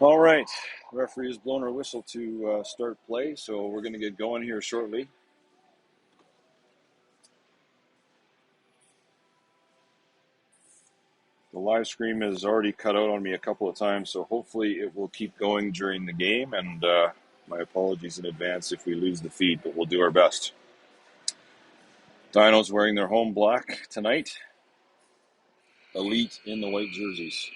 All right, the referee has blown her whistle to start play, so we're going to get going here shortly. The live stream has already cut out on me a couple of times, so hopefully it will keep going during the game, and my apologies in advance if we lose the feed, but we'll do our best. Dinos wearing their home black tonight. Elite in the white jerseys.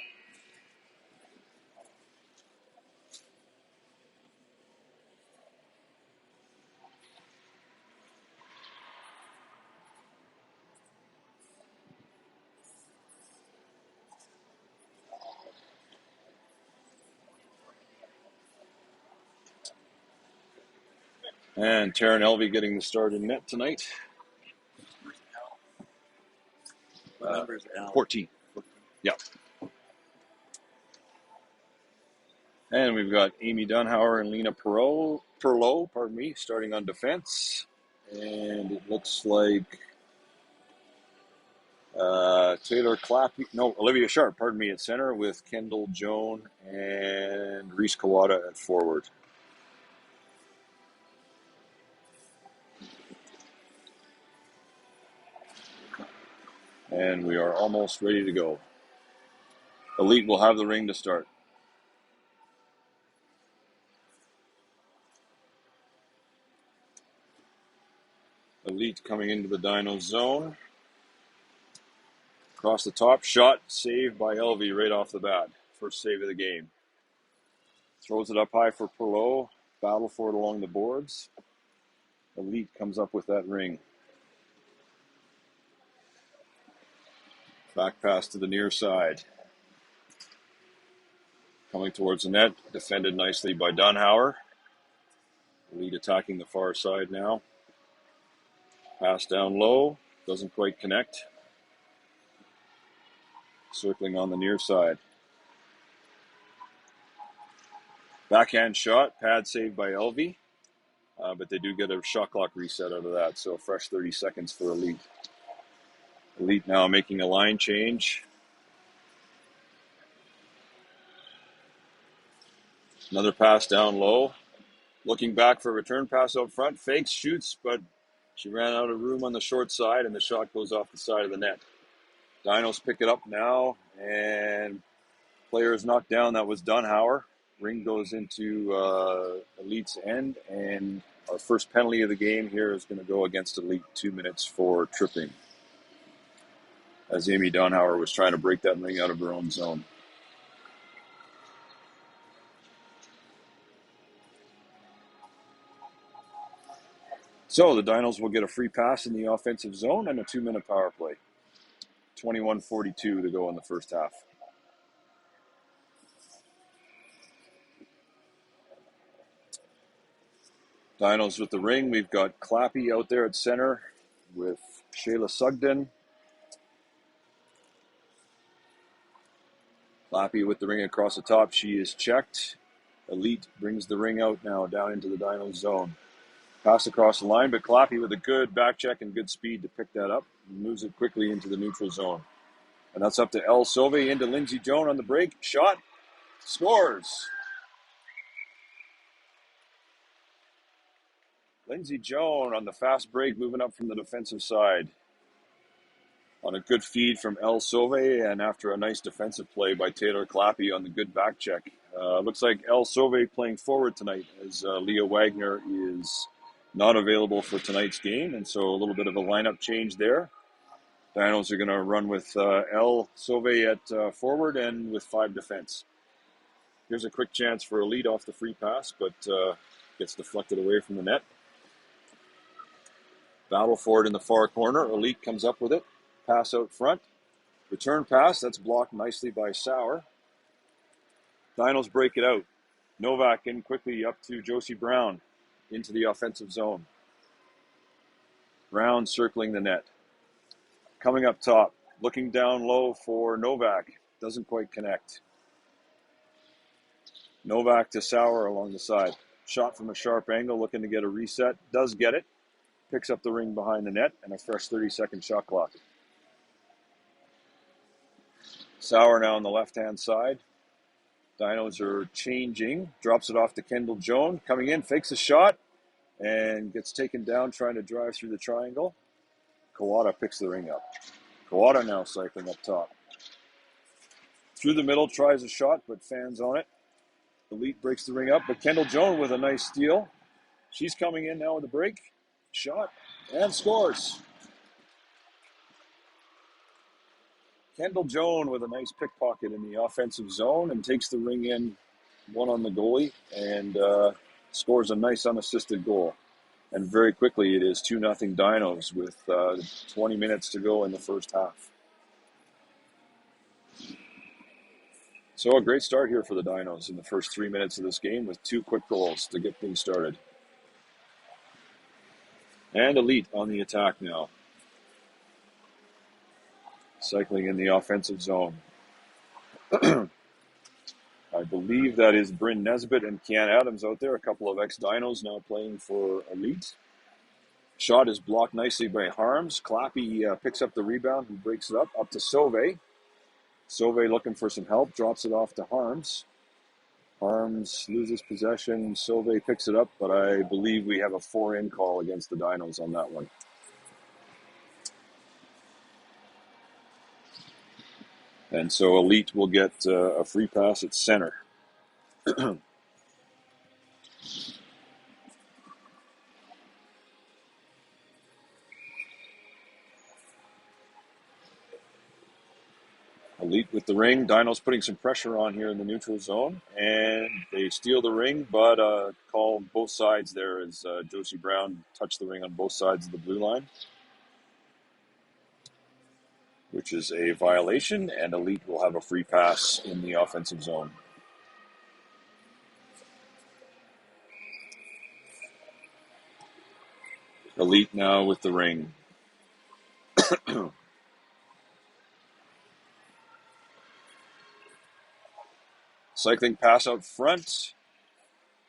And Taryn Elvey getting the start in net tonight. What number is Al? 14. Yeah. And we've got Amy Dunhauer and Lena Perlow, starting on defense. And it looks like Olivia Sharp, at center with Kendall Joan and Reese Kawada at forward. And we are almost ready to go. Elite will have the ring to start. Elite coming into the Dino zone. Across the top, shot, saved by Elvey right off the bat. First save of the game. Throws it up high for Perlow. Battle for it along the boards. Elite comes up with that ring. Back pass to the near side. Coming towards the net, defended nicely by Dunhauer. Elite attacking the far side now. Pass down low, doesn't quite connect. Circling on the near side. Backhand shot, pad saved by Elvey. But they do get a shot clock reset out of that, so a fresh 30 seconds for Elite. Elite now making a line change. Another pass down low. Looking back for a return pass up front. Fakes, shoots, but she ran out of room on the short side, and the shot goes off the side of the net. Dinos pick it up now, and player is knocked down. That was Dunhauer. Ring goes into Elite's end, and our first penalty of the game here is going to go against Elite. 2 minutes for tripping, as Amy Dunhauer was trying to break that ring out of her own zone. So the Dinos will get a free pass in the offensive zone and a 2-minute power play. 21:42 to go in the first half. Dinos with the ring. We've got Clappy out there at center with Shayla Sugden. Clappy with the ring across the top. She is checked. Elite brings the ring out now down into the Dinos zone. Pass across the line, but Clappy with a good back check and good speed to pick that up. Moves it quickly into the neutral zone. And that's up to El Sove into Lindsay Joan on the break. Shot. Scores. Lindsay Joan on the fast break, moving up from the defensive side. On a good feed from El Sove, and after a nice defensive play by Taylor Clappy on the good back check. Looks like El Sove playing forward tonight, as Leah Wagner is not available for tonight's game, and so a little bit of a lineup change there. Dinos are going to run with El Sove at forward and with 5 defense. Here's a quick chance for Elite off the free pass, but gets deflected away from the net. Battle for it in the far corner. Elite comes up with it. Pass out front. Return pass. That's blocked nicely by Sauer. Dinos break it out. Novak in quickly up to Josie Brown into the offensive zone. Brown circling the net. Coming up top. Looking down low for Novak. Doesn't quite connect. Novak to Sauer along the side. Shot from a sharp angle, looking to get a reset. Does get it. Picks up the ring behind the net, and a fresh 30-second shot clock. Sauer now on the left-hand side. Dinos are changing. Drops it off to Kendall Jones. Coming in, fakes a shot, and gets taken down trying to drive through the triangle. Kawada picks the ring up. Kawada now cycling up top. Through the middle, tries a shot, but fans on it. Elite breaks the ring up, but Kendall Jones with a nice steal. She's coming in now with a break. Shot, and scores. Kendall Jones with a nice pickpocket in the offensive zone and takes the ring in, one on the goalie, and scores a nice unassisted goal. And very quickly, it is 2-0 Dinos with 20 minutes to go in the first half. So a great start here for the Dinos in the first 3 minutes of this game with 2 quick goals to get things started. And Elite on the attack now. Cycling in the offensive zone. I believe that is Bryn Nesbitt and Kian Adams out there, a couple of ex-Dinos now playing for Elite. Shot is blocked nicely by Harms. Clappy picks up the rebound and breaks it up to Sauve. Sauve looking for some help, drops it off to Harms. Harms loses possession. Sauve picks it up, but I believe we have a 4-in call against the Dinos on that one. And so Elite will get a free pass at center. Elite with the ring. Dinos putting some pressure on here in the neutral zone. And they steal the ring, but call both sides there as Josie Brown touched the ring on both sides of the blue line, which is a violation, and Elite will have a free pass in the offensive zone. Elite now with the ring. Cycling pass out front.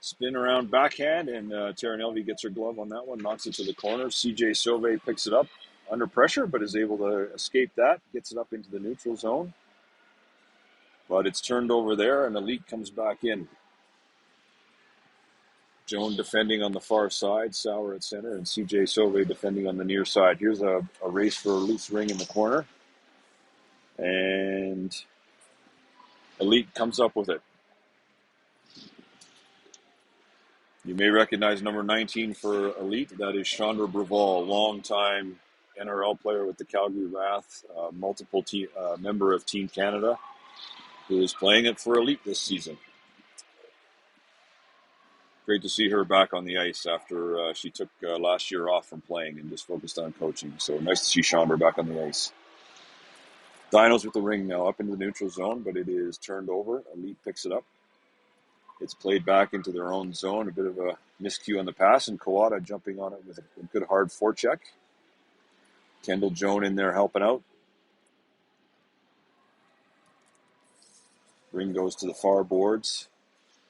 Spin around backhand, and Taryn Elvey gets her glove on that one, knocks it to the corner. CJ Sauve picks it up under pressure, but is able to escape that, gets it up into the neutral zone. But it's turned over there, and Elite comes back in. Joan defending on the far side, Sauer at center, and CJ Sauve defending on the near side. Here's a race for a loose ring in the corner. And Elite comes up with it. You may recognize number 19 for Elite. That is Chandra Braval, longtime NRL player with the Calgary Wrath, multiple member of Team Canada, who is playing it for Elite this season. Great to see her back on the ice after she took last year off from playing and just focused on coaching. So nice to see Chandra back on the ice. Dinos with the ring now up into the neutral zone, but it is turned over. Elite picks it up. It's played back into their own zone. A bit of a miscue on the pass, and Kawada jumping on it with a good hard forecheck. Kendall Jones in there helping out. Ring goes to the far boards.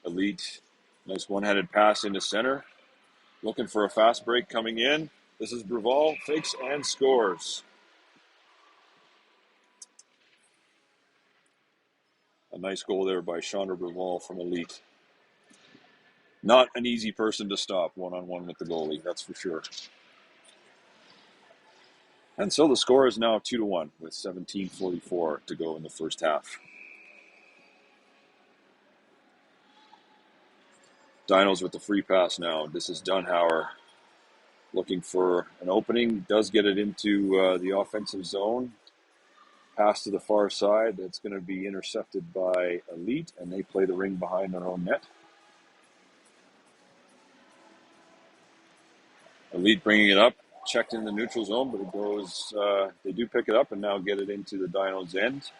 Elite, nice one-handed pass into center. Looking for a fast break coming in. This is Braval, fakes and scores. A nice goal there by Chandra Braval from Elite. Not an easy person to stop one-on-one with the goalie, that's for sure. And so the score is now 2-1 with 17:44 to go in the first half. Dinos with the free pass now. This is Dunhauer looking for an opening. Does get it into the offensive zone. Pass to the far side. That's going to be intercepted by Elite, and they play the ring behind their own net. Elite bringing it up, checked in the neutral zone, but it goes, they do pick it up and now get it into the Dinos' end.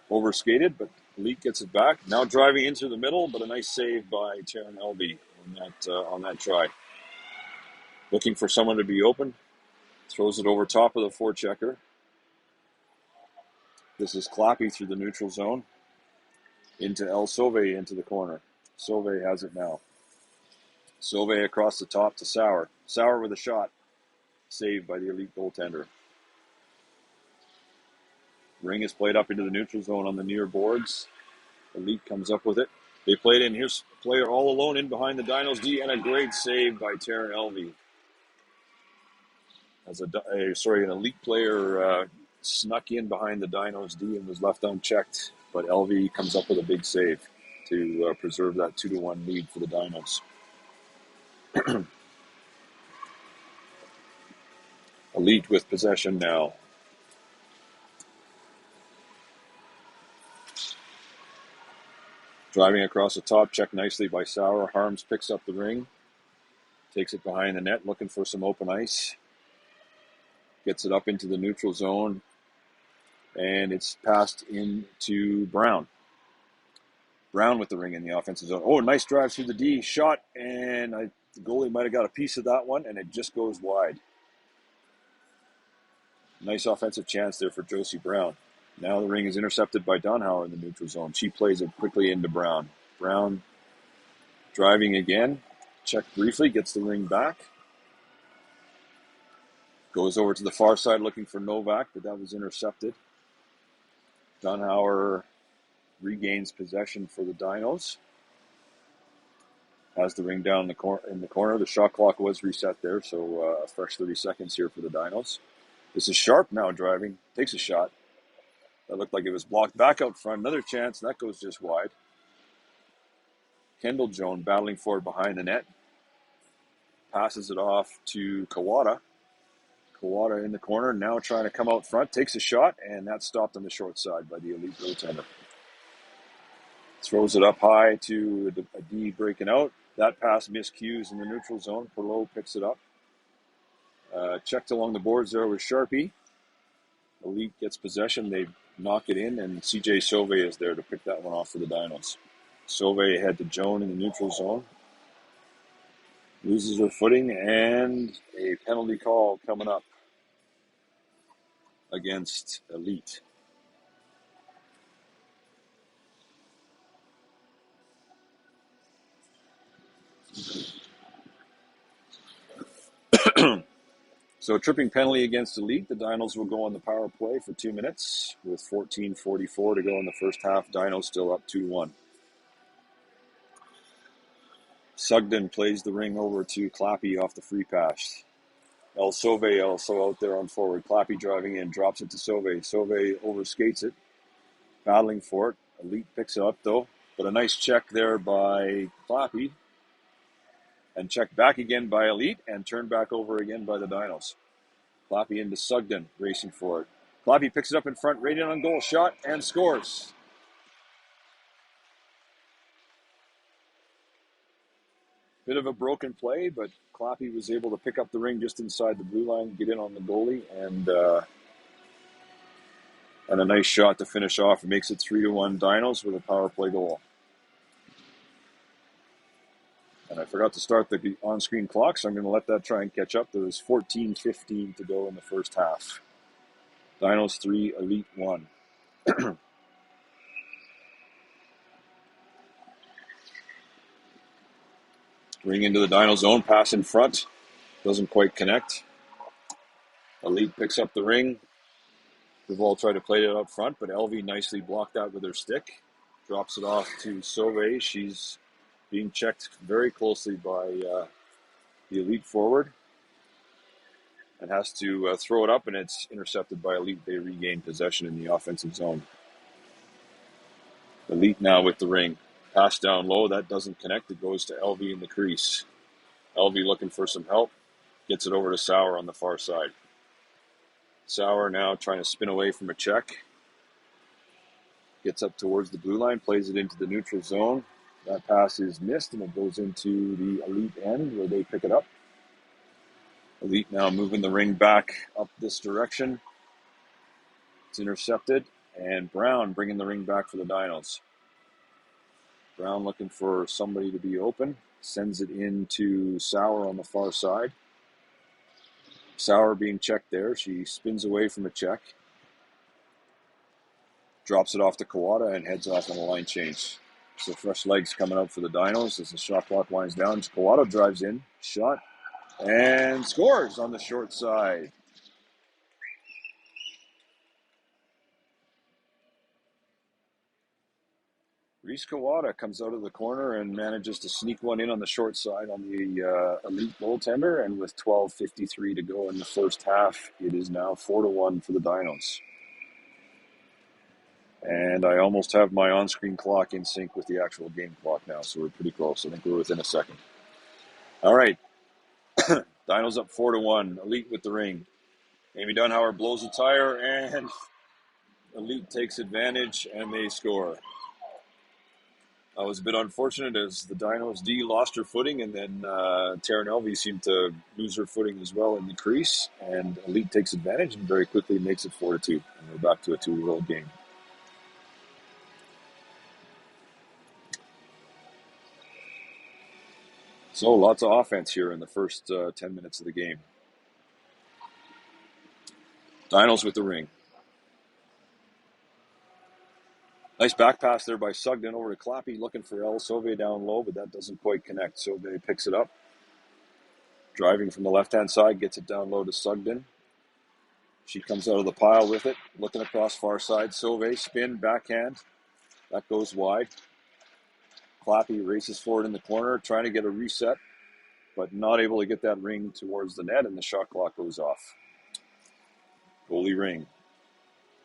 Overskated, but Elite gets it back. Now driving into the middle, but a nice save by Taryn Elvey on that try. Looking for someone to be open. Throws it over top of the forechecker. This is Clappy through the neutral zone. Into El Sauve into the corner. Sauve has it now. Sauve across the top to Sauer. Sauer with a shot. Saved by the Elite goaltender. Ring is played up into the neutral zone on the near boards. Elite comes up with it. They play it in. Here's a player all alone in behind the Dinos D, and a great save by Taryn Elvey. As an elite player snuck in behind the Dinos D and was left unchecked, but Elvey comes up with a big save to preserve that 2-1 lead for the Dinos. Elite with possession now. Driving across the top, checked nicely by Sauer. Harms picks up the ring, takes it behind the net, looking for some open ice. Gets it up into the neutral zone, and it's passed into Brown. Brown with the ring in the offensive zone. Oh, nice drive through the D. Shot, and the goalie might have got a piece of that one, and it just goes wide. Nice offensive chance there for Josie Brown. Now the ring is intercepted by Donhauer in the neutral zone. She plays it quickly into Brown. Brown driving again. Checked briefly, gets the ring back. Goes over to the far side looking for Novak, but that was intercepted. Donhauer regains possession for the Dinos. Has the ring down in the corner. The shot clock was reset there, so a fresh 30 seconds here for the Dinos. This is Sharp now driving. Takes a shot. That looked like it was blocked back out front. Another chance, and that goes just wide. Kendall Joan battling for it behind the net. Passes it off to Kawada. Kawada in the corner, now trying to come out front. Takes a shot, and that's stopped on the short side by the Elite goaltender. Throws it up high to a D breaking out. That pass miscues in the neutral zone. Perlow picks it up. Checked along the boards there with Sharpie. Elite gets possession. They knock it in, and CJ Sauvé is there to pick that one off for the Dinos. Sauvé ahead to Joan in the neutral zone. Loses her footing, and a penalty call coming up against Elite. So a tripping penalty against Elite. The Dinos will go on the power play for 2 minutes with 14:44 to go in the first half. Dinos still up 2-1. Sugden plays the ring over to Clappy off the free pass. El Sauvé also out there on forward. Clappy driving in, drops it to Sauvé. Sauvé overskates it, battling for it. Elite picks it up though, but a nice check there by Clappy. And checked back again by Elite, and turned back over again by the Dinos. Clappy into Sugden, racing for it. Clappy picks it up in front, right in on goal, shot, and scores. Bit of a broken play, but Clappy was able to pick up the ring just inside the blue line, get in on the goalie, and a nice shot to finish off. It makes it 3-1 Dinos with a power play goal. And I forgot to start the on-screen clock, so I'm going to let that try and catch up. There was 14:15 to go in the first half. Dinos 3, Elite 1. Ring into the Dino zone, pass in front. Doesn't quite connect. Elite picks up the ring. Duval tried to play it up front, but Elvie nicely blocked that with her stick. Drops it off to Sauvé. She's being checked very closely by the Elite forward. And has to throw it up, and it's intercepted by Elite. They regain possession in the offensive zone. Elite now with the ring. Pass down low. That doesn't connect. It goes to Elvie in the crease. Elvie looking for some help. Gets it over to Sauer on the far side. Sauer now trying to spin away from a check. Gets up towards the blue line, plays it into the neutral zone. That pass is missed, and it goes into the Elite end where they pick it up. Elite now moving the ring back up this direction. It's intercepted, and Brown bringing the ring back for the Dinos. Brown looking for somebody to be open. Sends it into Sauer on the far side. Sauer being checked there. She spins away from a check. Drops it off to Kawada and heads off on a line change. So fresh legs coming out for the Dinos as the shot clock winds down. Kawada drives in. Shot. And scores on the short side. Reese Kawada comes out of the corner and manages to sneak one in on the short side on the elite goaltender. And with 12:53 to go in the first half, it is now 4-1 for the Dinos. And I almost have my on-screen clock in sync with the actual game clock now, so we're pretty close. I think we're within a second. All right, Dinos up 4-1. Elite with the ring. Amy Dunhauer blows a tire, and Elite takes advantage, and they score. That was a bit unfortunate as the Dinos D lost her footing, and then Taryn Elvey seemed to lose her footing as well in the crease, and Elite takes advantage and very quickly makes it 4-2, and we're back to a 2-year-old game. So lots of offense here in the first 10 minutes of the game. Dinos with the ring. Nice back pass there by Sugden over to Clappy, looking for El Sauve down low, but that doesn't quite connect. Sauve picks it up. Driving from the left-hand side, gets it down low to Sugden. She comes out of the pile with it, looking across far side. Sauve, spin, backhand. That goes wide. Clappy races forward in the corner, trying to get a reset, but not able to get that ring towards the net, and the shot clock goes off. Goalie ring.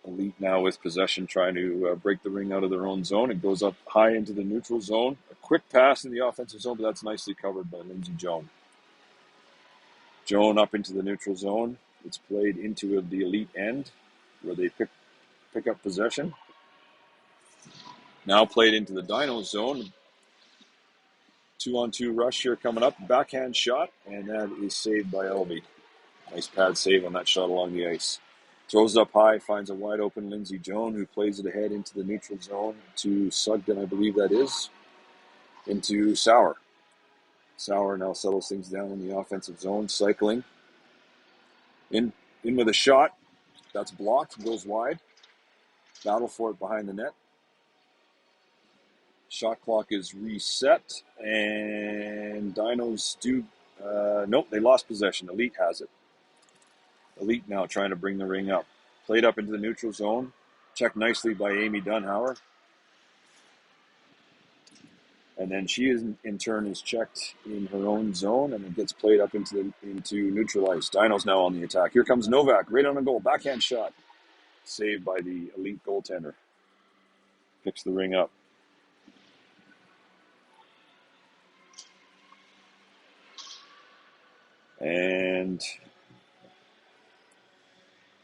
Elite now with possession, trying to break the ring out of their own zone. It goes up high into the neutral zone. A quick pass in the offensive zone, but that's nicely covered by Lindsay Joan. Joan up into the neutral zone. It's played into the Elite end, where they pick up possession. Now played into the Dino zone. 2-on-2 rush here coming up. Backhand shot, and that is saved by Elvey. Nice pad save on that shot along the ice. Throws it up high, finds a wide open Lindsay Joan, who plays it ahead into the neutral zone to Sugden, I believe that is, into Sauer. Sauer now settles things down in the offensive zone, cycling. In with a shot. That's blocked, goes wide. Battle for it behind the net. Shot clock is reset, and Dinos do... nope, they lost possession. Elite has it. Elite now trying to bring the ring up. Played up into the neutral zone. Checked nicely by Amy Dunhauer. And then she is, in turn, is checked in her own zone, and it gets played up into neutral ice. Dinos now on the attack. Here comes Novak, right on the goal. Backhand shot. Saved by the Elite goaltender. Picks the ring up. And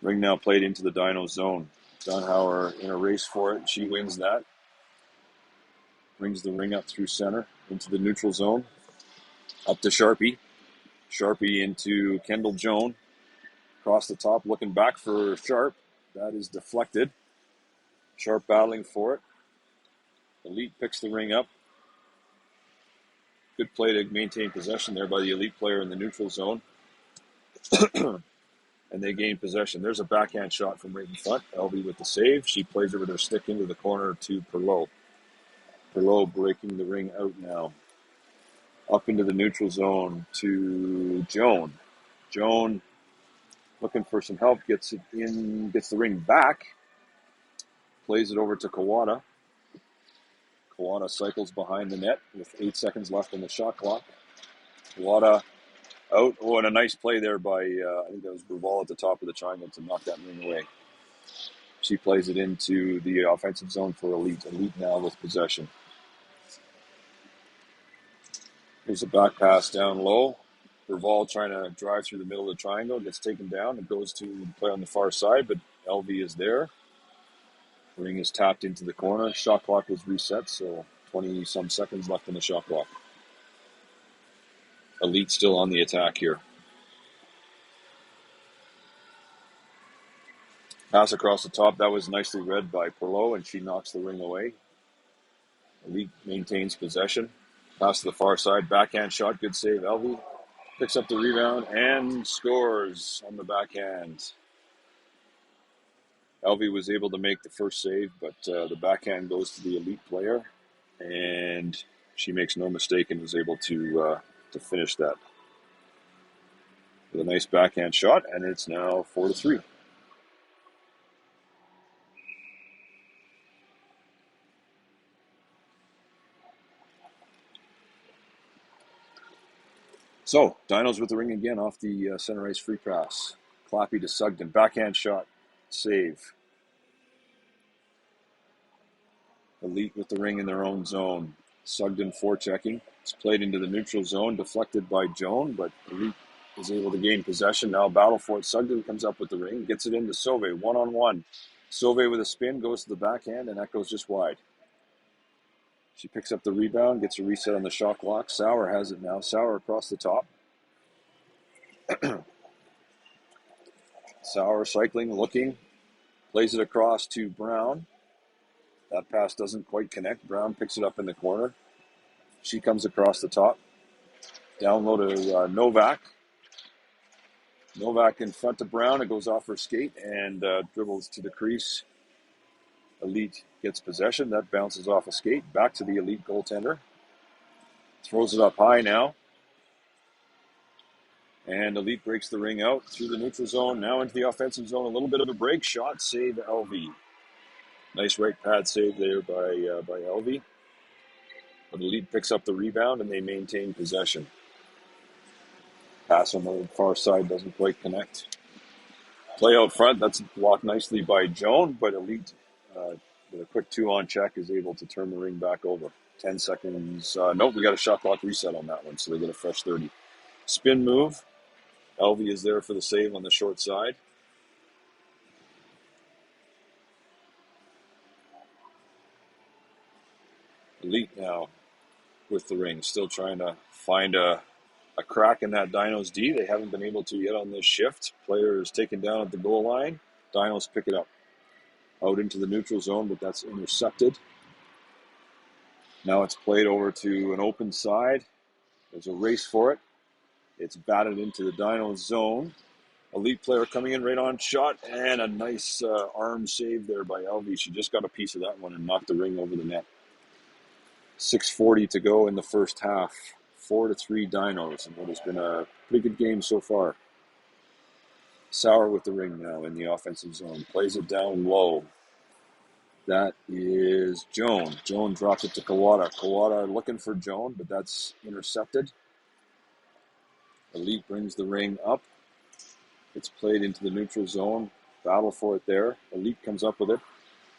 ring now played into the Dino zone. Dunhauer in a race for it. She wins that. Brings the ring up through center into the neutral zone. Up to Sharpie. Sharpie into Kendall Joan. Across the top, looking back for Sharp. That is deflected. Sharp battling for it. Elite picks the ring up. Good play to maintain possession there by the Elite player in the neutral zone. And they gain possession. There's a backhand shot from right in front. Elvie with the save. She plays it with her stick into the corner to Perlot. Perlot breaking the ring out now. Up into the neutral zone to Joan. Joan looking for some help. Gets it in. Gets the ring back. Plays it over to Kawada. Kawada cycles behind the net with 8 seconds left on the shot clock. Kawada out. Oh, and a nice play there by, I think that was Bruval at the top of the triangle to knock that ring away. She plays it into the offensive zone for Elite. Elite now with possession. Here's a back pass down low. Bruval trying to drive through the middle of the triangle. Gets taken down. It goes to play on the far side, but LV is there. Ring is tapped into the corner. Shot clock was reset, so 20-some seconds left on the shot clock. Elite still on the attack here. Pass across the top. That was nicely read by Perlot, and she knocks the ring away. Elite maintains possession. Pass to the far side. Backhand shot. Good save. Elvie picks up the rebound and scores on the backhand. Elvie was able to make the first save, but the backhand goes to the Elite player, and she makes no mistake and was able to finish that with a nice backhand shot, and it's now 4-3. So, Dinos with the ring again off the center ice free pass. Clappy to Sugden. Backhand shot. Save. Elite with the ring in their own zone. Sugden forechecking. It's played into the neutral zone, deflected by Joan, but Elite is able to gain possession. Now battle for it. Sugden comes up with the ring, gets it into Sauvé, one-on-one. Sauvé with a spin, goes to the backhand, and that goes just wide. She picks up the rebound, gets a reset on the shot clock. Sauer has it now. Sauer across the top. Sauer cycling, looking, plays it across to Brown. That pass doesn't quite connect. Brown picks it up in the corner. She comes across the top. Down low to Novak. Novak in front of Brown. It goes off her skate and dribbles to the crease. Elite gets possession. That bounces off a skate. Back to the Elite goaltender. Throws it up high now. And Elite breaks the ring out through the neutral zone. Now into the offensive zone. A little bit of a break. Shot save LV. Nice right pad save there by LV. But Elite picks up the rebound and they maintain possession. Pass on the far side doesn't quite connect. Play out front, that's blocked nicely by Joan, but Elite, with a quick 2-on check, is able to turn the ring back over. 10 seconds. Nope, we got a shot clock reset on that one, so they get a fresh 30. Spin move. LV is there for the save on the short side. Elite now with the ring, still trying to find a crack in that Dinos D. They haven't been able to yet on this shift. Player is taken down at the goal line. Dinos pick it up. Out into the neutral zone, but that's intercepted. Now it's played over to an open side. There's a race for it. It's batted into the Dinos zone. Elite player coming in right on shot, and a nice arm save there by LV. She just got a piece of that one and knocked the ring over the net. 6:40 to go in the first half. 4-3 Dinos, and what has been a pretty good game so far. Sauer with the ring now in the offensive zone. Plays it down low. That is Joan. Joan drops it to Kawada. Kawada looking for Joan, but that's intercepted. Elite brings the ring up. It's played into the neutral zone. Battle for it there. Elite comes up with it.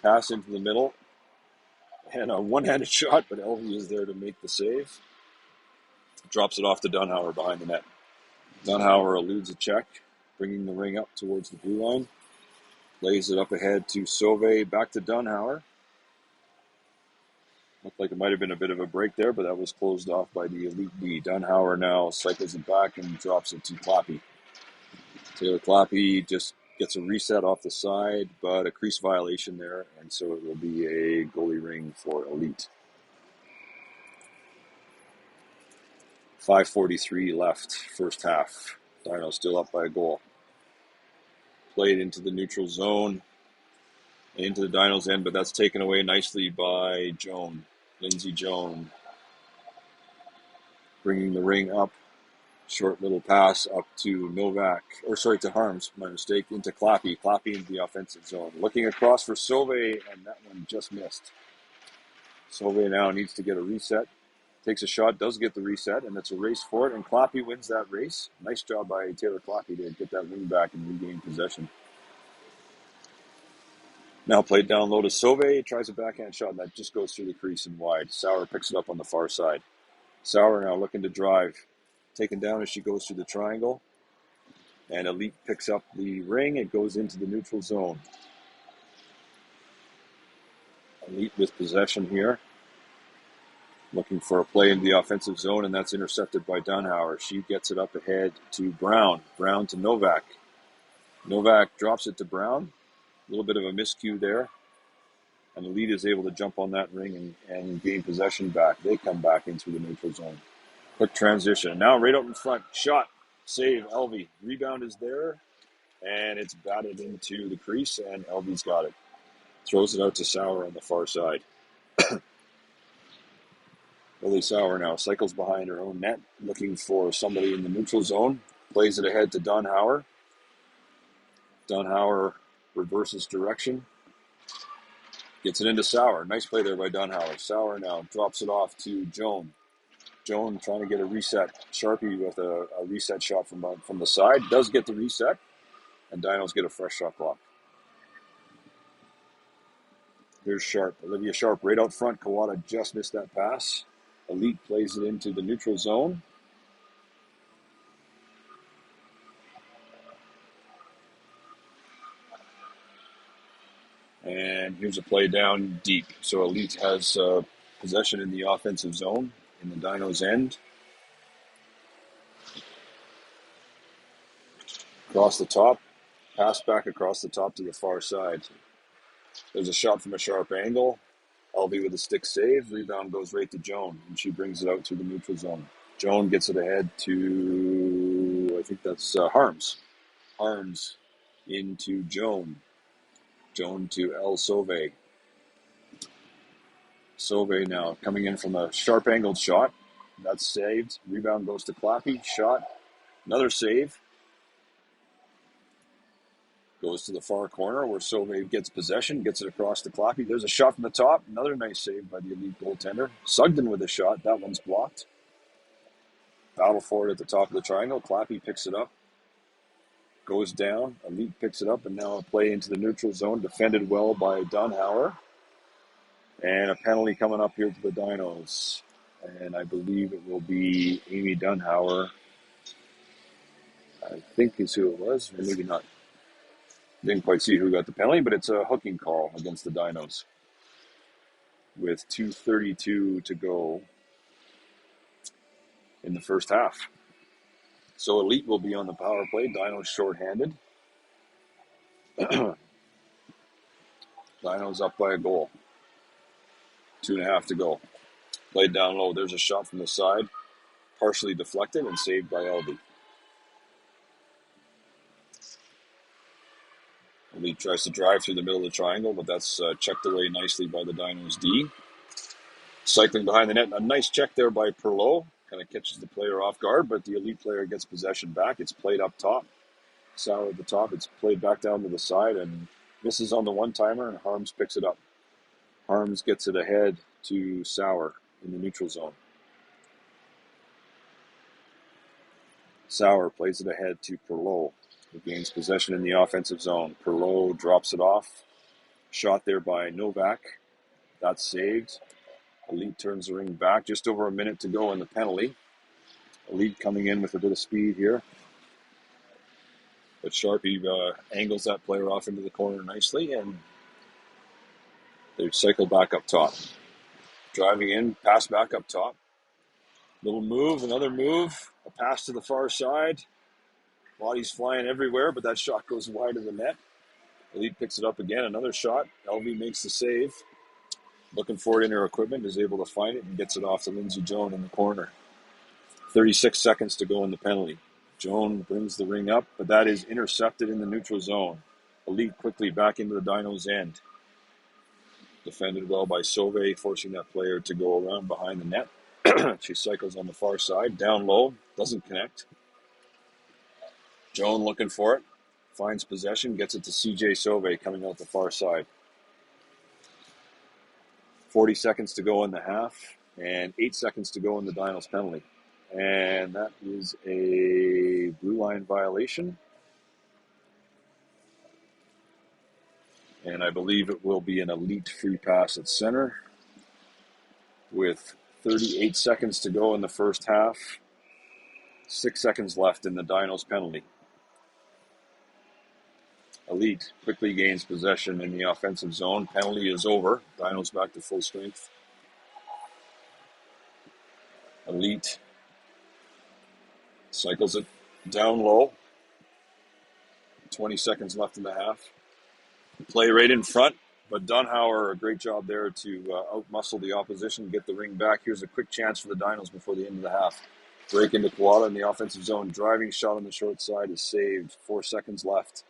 Pass into the middle. And a one-handed shot, but LV is there to make the save. Drops it off to Dunhauer behind the net. Dunhauer eludes a check, bringing the ring up towards the blue line. Lays it up ahead to Sauvé, back to Dunhauer. Looked like it might have been a bit of a break there, but that was closed off by the Elite B. Dunhauer now cycles it back and drops it to Clappy. Taylor Clappy just gets a reset off the side, but a crease violation there, and so it will be a goalie ring for Elite. 5:43 left, first half. Dino still up by a goal. Played into the neutral zone, into the Dino's end, but that's taken away nicely by Joan. Lindsay Joan bringing the ring up. Short little pass up to to Harms, my mistake, into Clappy. Clappy into the offensive zone. Looking across for Sauvé, and that one just missed. Sauvé now needs to get a reset. Takes a shot, does get the reset, and it's a race for it, and Clappy wins that race. Nice job by Taylor Clappy to get that ring back and regain possession. Now played down low to Sauvé, tries a backhand shot, and that just goes through the crease and wide. Sauer picks it up on the far side. Sauer now looking to drive. Taken down as she goes through the triangle. And Elite picks up the ring. It goes into the neutral zone. Elite with possession here. Looking for a play in the offensive zone, and that's intercepted by Dunhauer. She gets it up ahead to Brown. Brown to Novak. Novak drops it to Brown. A little bit of a miscue there. And Elite is able to jump on that ring and gain possession back. They come back into the neutral zone. Quick transition. Now right out in front. Shot. Save. LV. Rebound is there. And it's batted into the crease, and LV's got it. Throws it out to Sauer on the far side. Lily Sauer now cycles behind her own net, looking for somebody in the neutral zone. Plays it ahead to Dunhauer. Dunhauer reverses direction. Gets it into Sauer. Nice play there by Dunhauer. Sauer now drops it off to Joan. Joan trying to get a reset. Sharpie with a reset shot from the side. Does get the reset. And Dinos get a fresh shot clock. Here's Sharp. Olivia Sharp right out front. Kawada just missed that pass. Elite plays it into the neutral zone. And here's a play down deep. So Elite has possession in the offensive zone in the Dinos' end. Across the top. Pass back across the top to the far side. There's a shot from a sharp angle. LV with a stick save. Rebound goes right to Joan, and she brings it out to the neutral zone. Joan gets it ahead to, I think that's Harms. Harms into Joan. Joan to El Sove. Sove now coming in from a sharp angled shot. That's saved. Rebound goes to Clappy. Shot. Another save. Goes to the far corner where Sove gets possession, gets it across to Clappy. There's a shot from the top. Another nice save by the Elite goaltender. Sugden with a shot. That one's blocked. Battle for it at the top of the triangle. Clappy picks it up. Goes down. Elite picks it up, and now a play into the neutral zone. Defended well by Dunhauer. And a penalty coming up here to the Dinos. And I believe it will be Amy Dunhauer. I think is who it was, or maybe not. Didn't quite see who got the penalty, but it's a hooking call against the Dinos. With 2:32 to go in the first half. So Elite will be on the power play. Dinos shorthanded. Dinos up by a goal. 2.5 to go. Played down low. There's a shot from the side. Partially deflected and saved by Elby. Elite tries to drive through the middle of the triangle, but that's checked away nicely by the Dinos D. Cycling behind the net. A nice check there by Perlot. Kind of catches the player off guard, but the Elite player gets possession back. It's played up top. Sauer at the top. It's played back down to the side and misses on the one-timer, and Harms picks it up. Harms gets it ahead to Sauer in the neutral zone. Sauer plays it ahead to Perlot, who gains possession in the offensive zone. Perlot drops it off. Shot there by Novak. That's saved. Elite turns the ring back. Just over a minute to go in the penalty. Elite coming in with a bit of speed here. But Sharpie angles that player off into the corner nicely, and they cycle back up top. Driving in, pass back up top. Little move, another move. A pass to the far side. Bodies flying everywhere, but that shot goes wide of the net. Elite picks it up again. Another shot. LV makes the save. Looking for it in her equipment, is able to find it and gets it off to Lindsay Joan in the corner. 36 seconds to go in the penalty. Joan brings the ring up, but that is intercepted in the neutral zone. Elite quickly back into the Dinos' end. Defended well by Sauve, forcing that player to go around behind the net. She cycles on the far side, down low, doesn't connect. Joan looking for it, finds possession, gets it to CJ Sauve coming out the far side. 40 seconds to go in the half, and 8 seconds to go in the Dinos penalty. And that is a blue line violation. And I believe it will be an Elite free pass at center with 38 seconds to go in the first half. 6 seconds left in the Dinos penalty. Elite quickly gains possession in the offensive zone. Penalty is over. Dinos back to full strength. Elite cycles it down low. 20 seconds left in the half. Play right in front, but Dunhauer, a great job there to outmuscle the opposition, get the ring back. Here's a quick chance for the Dinos before the end of the half. Break into Koala in the offensive zone. Driving shot on the short side is saved. 4 seconds left.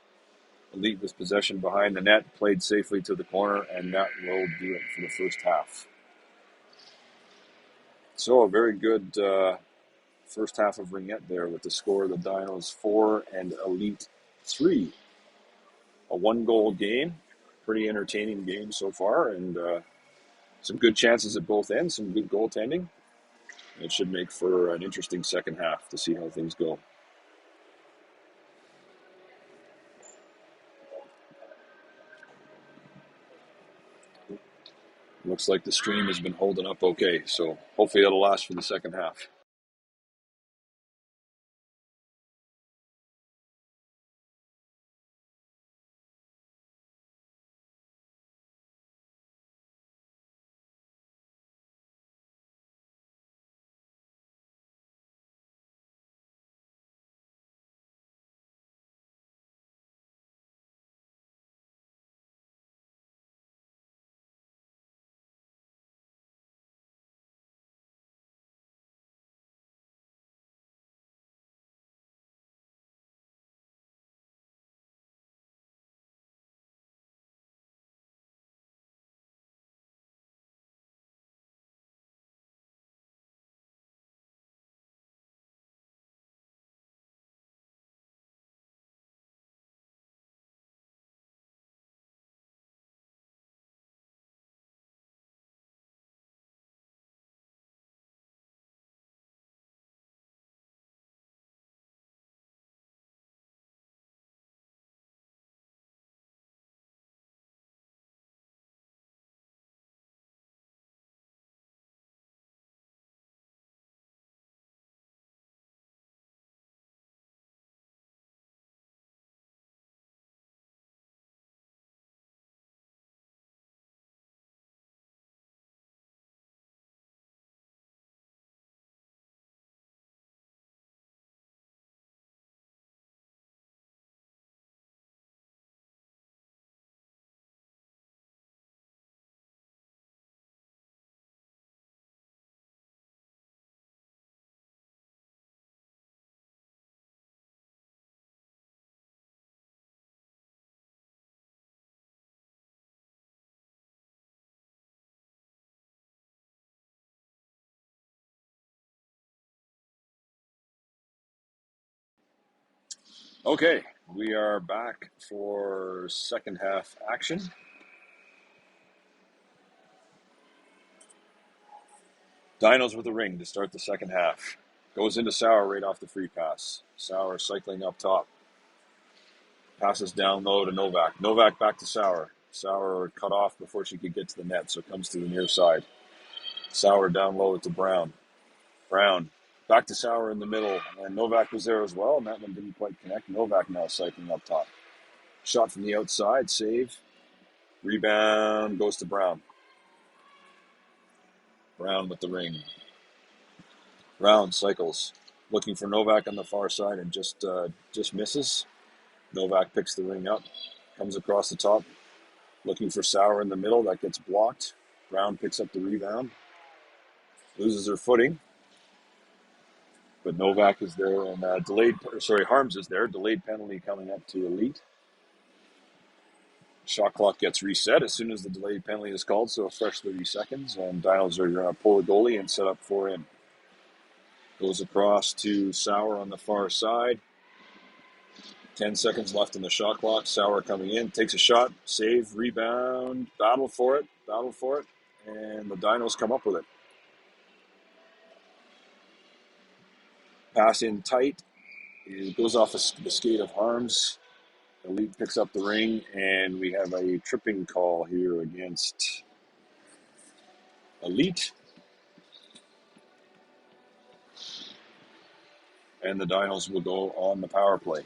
Elite with possession behind the net, played safely to the corner, and that will do it for the first half. So a very good first half of Ringette there with the score of the Dinos 4 and Elite 3. A 1-goal game. Pretty entertaining game so far, and some good chances at both ends, some good goaltending. It should make for an interesting second half to see how things go. Looks like the stream has been holding up okay, so hopefully that'll last for the second half. Okay, we are back for second half action. Dinos with a ring to start the second half. Goes into Sauer right off the free pass. Sauer cycling up top. Passes down low to Novak. Novak back to Sauer. Sauer cut off before she could get to the net, so comes to the near side. Sauer down low to Brown. Brown back to Sauer in the middle, and Novak was there as well, and that one didn't quite connect. Novak now cycling up top. Shot from the outside, save. Rebound goes to Brown. Brown with the ring. Brown cycles, looking for Novak on the far side and just misses. Novak picks the ring up, comes across the top, looking for Sauer in the middle. That gets blocked. Brown picks up the rebound, loses her footing, but Novak is there and Harms is there. Delayed penalty coming up to Elite. Shot clock gets reset as soon as the delayed penalty is called, so a fresh 30 seconds, and Dinos are going to pull the goalie and set up for him. Goes across to Sauer on the far side. 10 seconds left in the shot clock. Sauer coming in, takes a shot, save, rebound, battle for it, and the Dinos come up with it. Pass in tight. It goes off the skate of Harms. Elite picks up the ring, and we have a tripping call here against Elite. And the Dinos will go on the power play.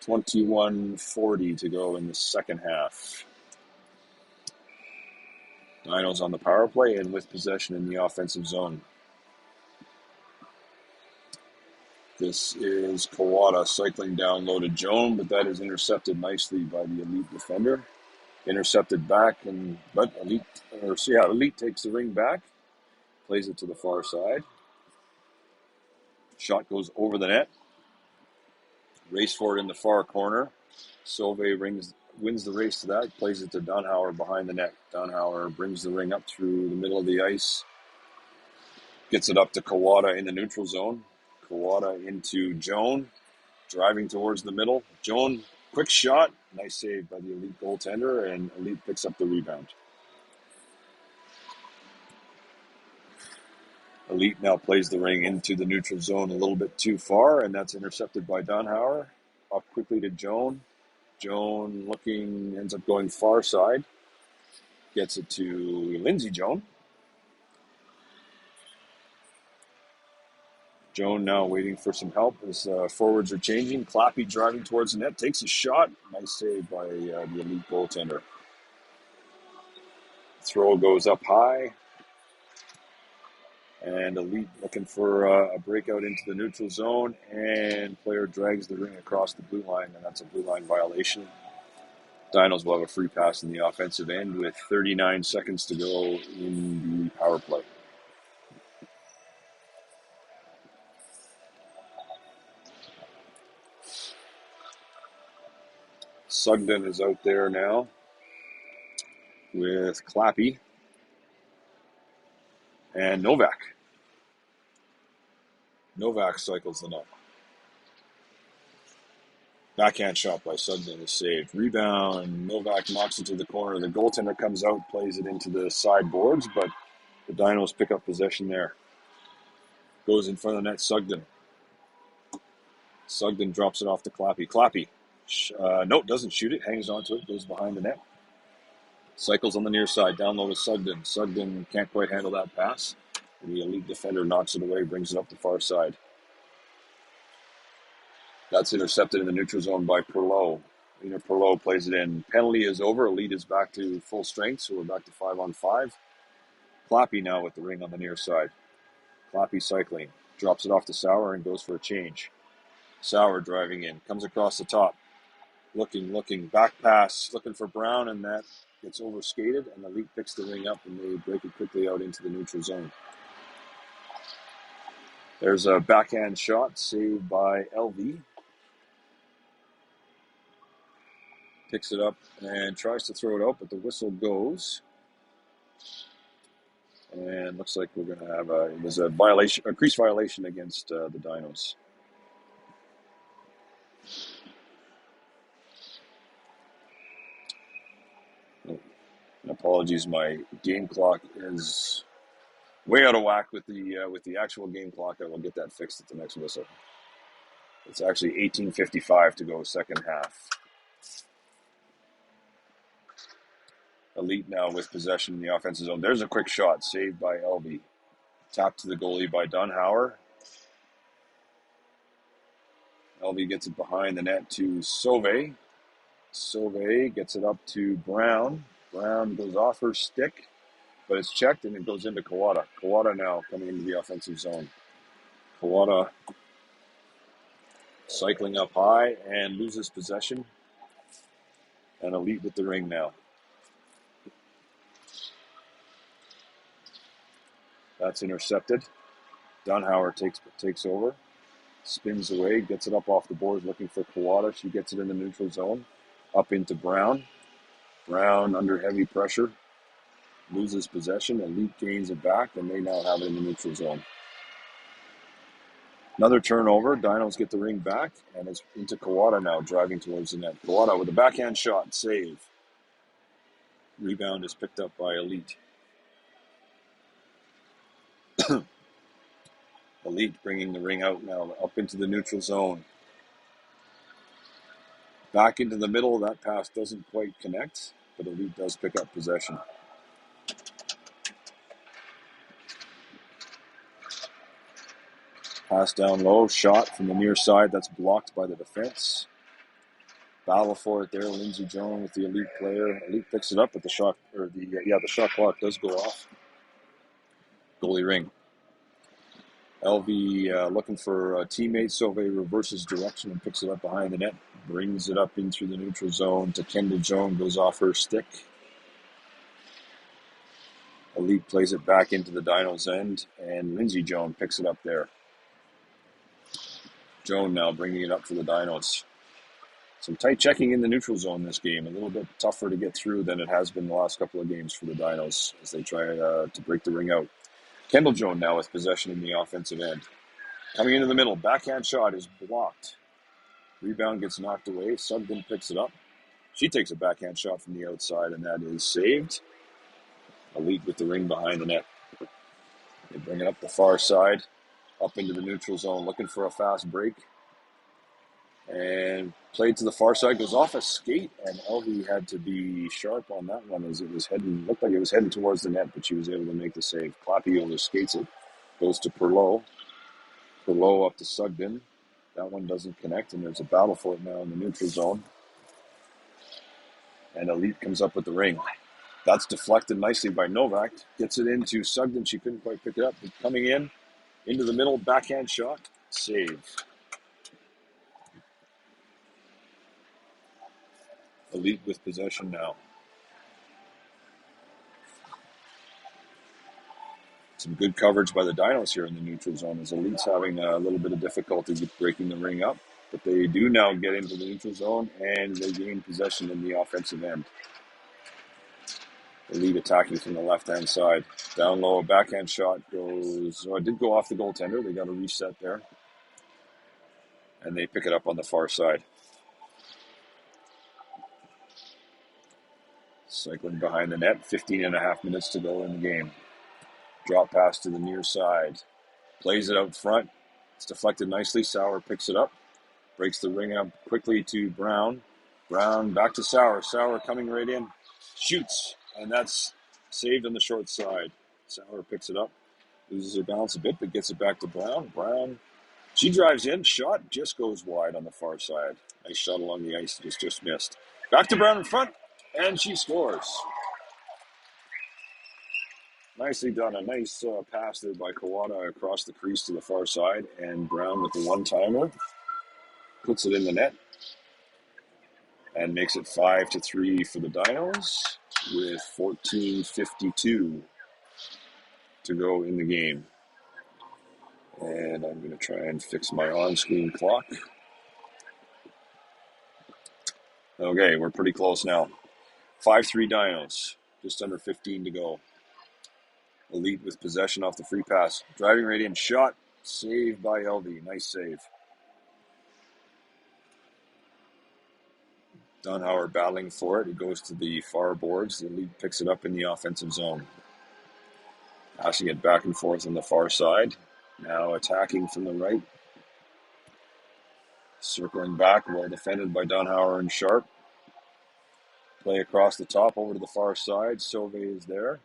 21:40 to go in the second half. Dinos on the power play and with possession in the offensive zone. This is Kawada cycling down low to Joan, but that is intercepted nicely by the Elite defender. Intercepted back, but Elite takes the ring back, plays it to the far side. Shot goes over the net. Race for it in the far corner. Sauve wins the race to that, plays it to Dunhauer behind the net. Dunhauer brings the ring up through the middle of the ice, gets it up to Kawada in the neutral zone. Kawada into Joan, driving towards the middle. Joan, quick shot, nice save by the Elite goaltender, and Elite picks up the rebound. Elite now plays the ring into the neutral zone a little bit too far, and that's intercepted by Dunhauer. Up quickly to Joan. Joan ends up going far side. Gets it to Lindsay Joan. Joan now waiting for some help as forwards are changing. Clappy driving towards the net, takes a shot. Nice save by the Elite goaltender. Throw goes up high. And Elite looking for a breakout into the neutral zone, and player drags the ring across the blue line, and that's a blue line violation. Dinos will have a free pass in the offensive end with 39 seconds to go in the power play. Sugden is out there now with Clappy and Novak. Novak cycles the net. Backhand shot by Sugden is saved. Rebound, Novak knocks it to the corner. The goaltender comes out, plays it into the sideboards, but the Dinos pick up possession there. Goes in front of the net, Sugden. Sugden drops it off to Clappy. Clappy, doesn't shoot it, hangs onto it, goes behind the net. Cycles on the near side, down low to Sugden. Sugden can't quite handle that pass. The Elite defender knocks it away, brings it up the far side. That's intercepted in the neutral zone by Perlow. Lena Perlow plays it in. Penalty is over. Elite is back to full strength, so we're back to 5-on-5. Clappy now with the ring on the near side. Clappy cycling. Drops it off to Sauer and goes for a change. Sauer driving in. Comes across the top. Looking. Back pass. Looking for Brown, and that gets overskated, and Elite picks the ring up, and they break it quickly out into the neutral zone. There's a backhand shot saved by LV. Picks it up and tries to throw it out, but the whistle goes. And looks like we're going to have a crease violation against the Dinos. And apologies, my game clock is way out of whack with the actual game clock. I will get that fixed at the next whistle. It's actually 18:55 to go second half. Elite now with possession in the offensive zone. There's a quick shot saved by LV. Tapped to the goalie by Dunhauer. LV gets it behind the net to Sauve. Sauve gets it up to Brown. Brown goes off her stick, but it's checked and it goes into Kawada. Kawada now coming into the offensive zone. Kawada cycling up high and loses possession. And Elite with the ring now. That's intercepted. Dunhauer takes over. Spins away, gets it up off the boards looking for Kawada. She gets it in the neutral zone. Up into Brown. Brown under heavy pressure. Loses possession. Elite gains it back, and they now have it in the neutral zone. Another turnover. Dinos get the ring back, and it's into Kawada now, driving towards the net. Kawada with a backhand shot. Save. Rebound is picked up by Elite. Elite bringing the ring out now, up into the neutral zone. Back into the middle. That pass doesn't quite connect, but Elite does pick up possession. Pass down low, shot from the near side. That's blocked by the defense. Battle for it there. Lindsay Jones with the Elite player. Elite picks it up, but the shot clock does go off. Goalie ring. LV looking for a teammate. Sauve reverses direction and picks it up behind the net. Brings it up into the neutral zone to Kendall Jones. Goes off her stick. Elite plays it back into the Dinos end, and Lindsay Jones picks it up there. Jones now bringing it up for the Dinos. Some tight checking in the neutral zone this game. A little bit tougher to get through than it has been the last couple of games for the Dinos as they try to break the ring out. Kendall Jones now with possession in the offensive end. Coming into the middle, backhand shot is blocked. Rebound gets knocked away. Sugden picks it up. She takes a backhand shot from the outside, and that is saved. Elite with the ring behind the net. They bring it up the far side, up into the neutral zone, looking for a fast break. And played to the far side, goes off a skate, and Elvie had to be sharp on that one as it was heading, looked like it was heading towards the net, but she was able to make the save. Clappy over skates it, goes to Perlow. Perlow up to Sugden. That one doesn't connect, and there's a battle for it now in the neutral zone. And Elite comes up with the ring. That's deflected nicely by Novak. Gets it into Sugden. She couldn't quite pick it up. But coming in, into the middle, backhand shot, save. Elite with possession now. Some good coverage by the Dinos here in the neutral zone as Elite's having a little bit of difficulty with breaking the ring up. But they do now get into the neutral zone and they gain possession in the offensive end. Elite attacking from the left-hand side. Down low, a backhand shot goes... Oh, it did go off the goaltender. They got a reset there. And they pick it up on the far side. Cycling behind the net. 15 and a half minutes to go in the game. Drop pass to the near side. Plays it out front. It's deflected nicely. Sauer picks it up. Breaks the ring up quickly to Brown. Brown back to Sauer. Sauer coming right in. Shoots. And that's saved on the short side. Sauer picks it up. Loses her balance a bit, but gets it back to Brown. Brown, she drives in. Shot just goes wide on the far side. Nice shot along the ice. Just missed. Back to Brown in front. And she scores. Nicely done. A nice pass there by Kawada across the crease to the far side. And Brown with the one-timer. Puts it in the net. And makes it 5-3 for the Dinos with 14:52 to go in the game. And I'm going to try and fix my on-screen clock. Okay, we're pretty close now. 5-3 Dinos, just under 15 to go. Elite with possession off the free pass. Driving right in, shot, saved by LV. Nice save. Dunhauer battling for it. It goes to the far boards. The Elite picks it up in the offensive zone. Passing it back and forth on the far side. Now attacking from the right. Circling back, well defended by Dunhauer and Sharp. Play across the top over to the far side. Sauvé is there.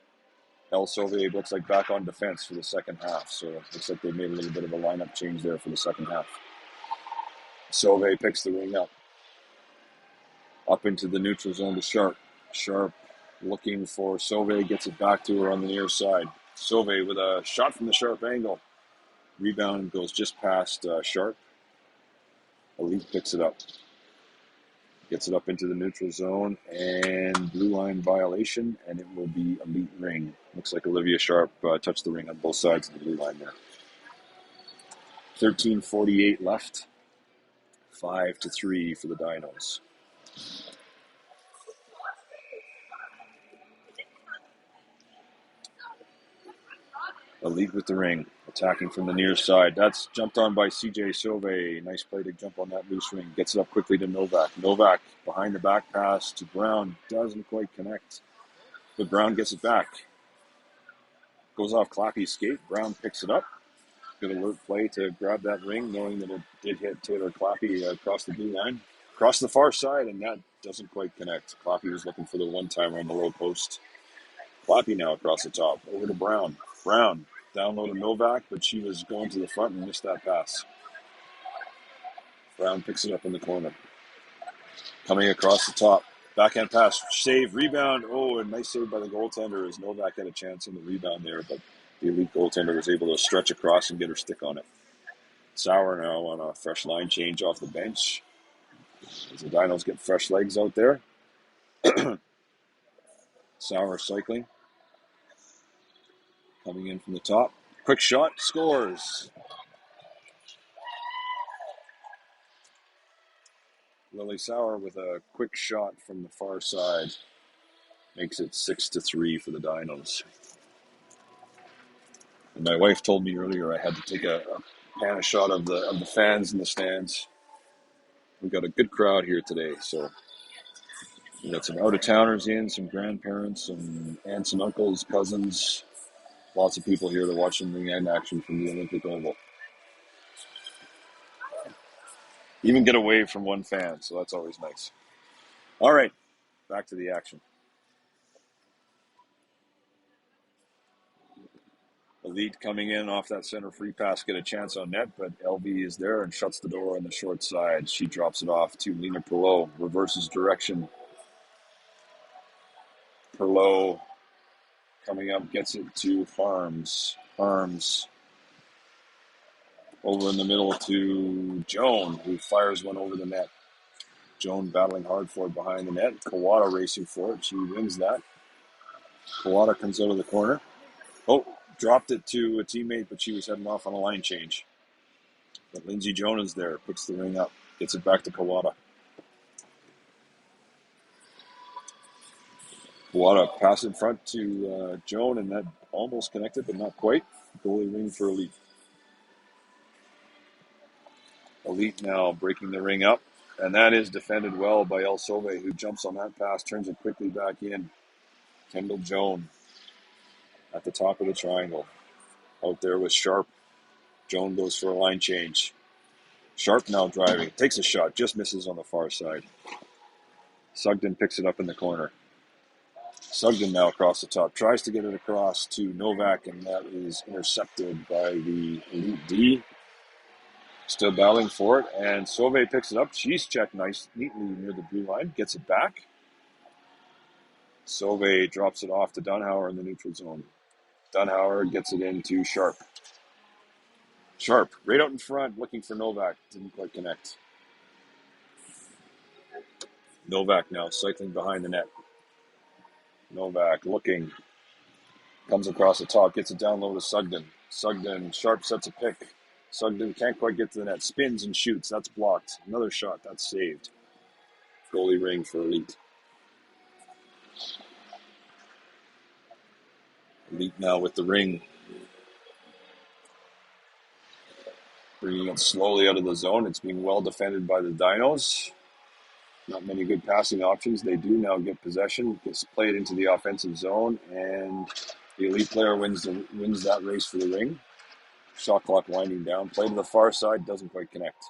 El Sauvé looks like back on defense for the second half. So it looks like they made a little bit of a lineup change there for the second half. Sauvé picks the ring up. Up into the neutral zone to Sharp. Sharp looking for Sauvé, gets it back to her on the near side. Sauvé with a shot from the Sharp angle. Rebound goes just past Sharp. Elite picks it up. Gets it up into the neutral zone and blue line violation, and it will be Elite ring. Looks like Olivia Sharp touched the ring on both sides of the blue line there. 13:48 left. 5-3 for the Dinos. Elite with the ring, attacking from the near side. That's jumped on by CJ Sauvé. Nice play to jump on that loose ring. Gets it up quickly to Novak. Novak behind the back pass to Brown. Doesn't quite connect, but Brown gets it back. Goes off Clappy's skate. Brown picks it up. Good alert play to grab that ring, knowing that it did hit Taylor Clappy across the blue line. Across the far side, and that doesn't quite connect. Clappy was looking for the one-timer on the low post. Clappy now across the top. Over to Brown. Brown down low to Novak, but she was going to the front and missed that pass. Brown picks it up in the corner. Coming across the top. Backhand pass. Save. Rebound. Oh, a nice save by the goaltender as Novak had a chance in the rebound there, but the Elite goaltender was able to stretch across and get her stick on it. Sauer now on a fresh line change off the bench. As the Dinos get fresh legs out there. Sauer cycling. Coming in from the top. Quick shot. Scores. Lily Sauer with a quick shot from the far side. Makes it 6-3 for the Dinos. And my wife told me earlier I had to take a pan shot of the fans in the stands. We've got a good crowd here today, so we got some out-of-towners in, some grandparents, some aunts and uncles, cousins. Lots of people here to watch some ring end action from the Olympic Oval. Even get away from one fan, so that's always nice. All right, back to the action. Elite coming in off that center free pass, get a chance on net, but LV is there and shuts the door on the short side. She drops it off to Lena Perlot, reverses direction. Perlot coming up, gets it to Harms. Harms over in the middle to Joan, who fires one over the net. Joan battling hard for it behind the net. Kawada racing for it. She wins that. Kawada comes out of the corner. Oh, dropped it to a teammate, but she was heading off on a line change. But Lindsay Jones there, picks the ring up, gets it back to Kawada. Kawada pass in front to Joan, and that almost connected, but not quite. Goalie ring for Elite. Elite now breaking the ring up, and that is defended well by El Sove, who jumps on that pass, turns it quickly back in. Kendall Joan at the top of the triangle. Out there with Sharp. Joan goes for a line change. Sharp now driving. Takes a shot. Just misses on the far side. Sugden picks it up in the corner. Sugden now across the top. Tries to get it across to Novak, and that is intercepted by the Elite D. Still battling for it, and Sauve picks it up. She's checked neatly near the blue line. Gets it back. Sauve drops it off to Dunhauer in the neutral zone. Dunhauer gets it into Sharp. Sharp, right out in front, looking for Novak. Didn't quite connect. Novak now cycling behind the net. Novak looking. Comes across the top, gets it down low to Sugden. Sugden, Sharp sets a pick. Sugden can't quite get to the net. Spins and shoots. That's blocked. Another shot. That's saved. Goalie ring for Elite. Elite now with the ring. Bringing it slowly out of the zone. It's being well defended by the Dinos. Not many good passing options. They do now get possession. Gets played into the offensive zone, and the Elite player wins that race for the ring. Shot clock winding down. Play to the far side. Doesn't quite connect.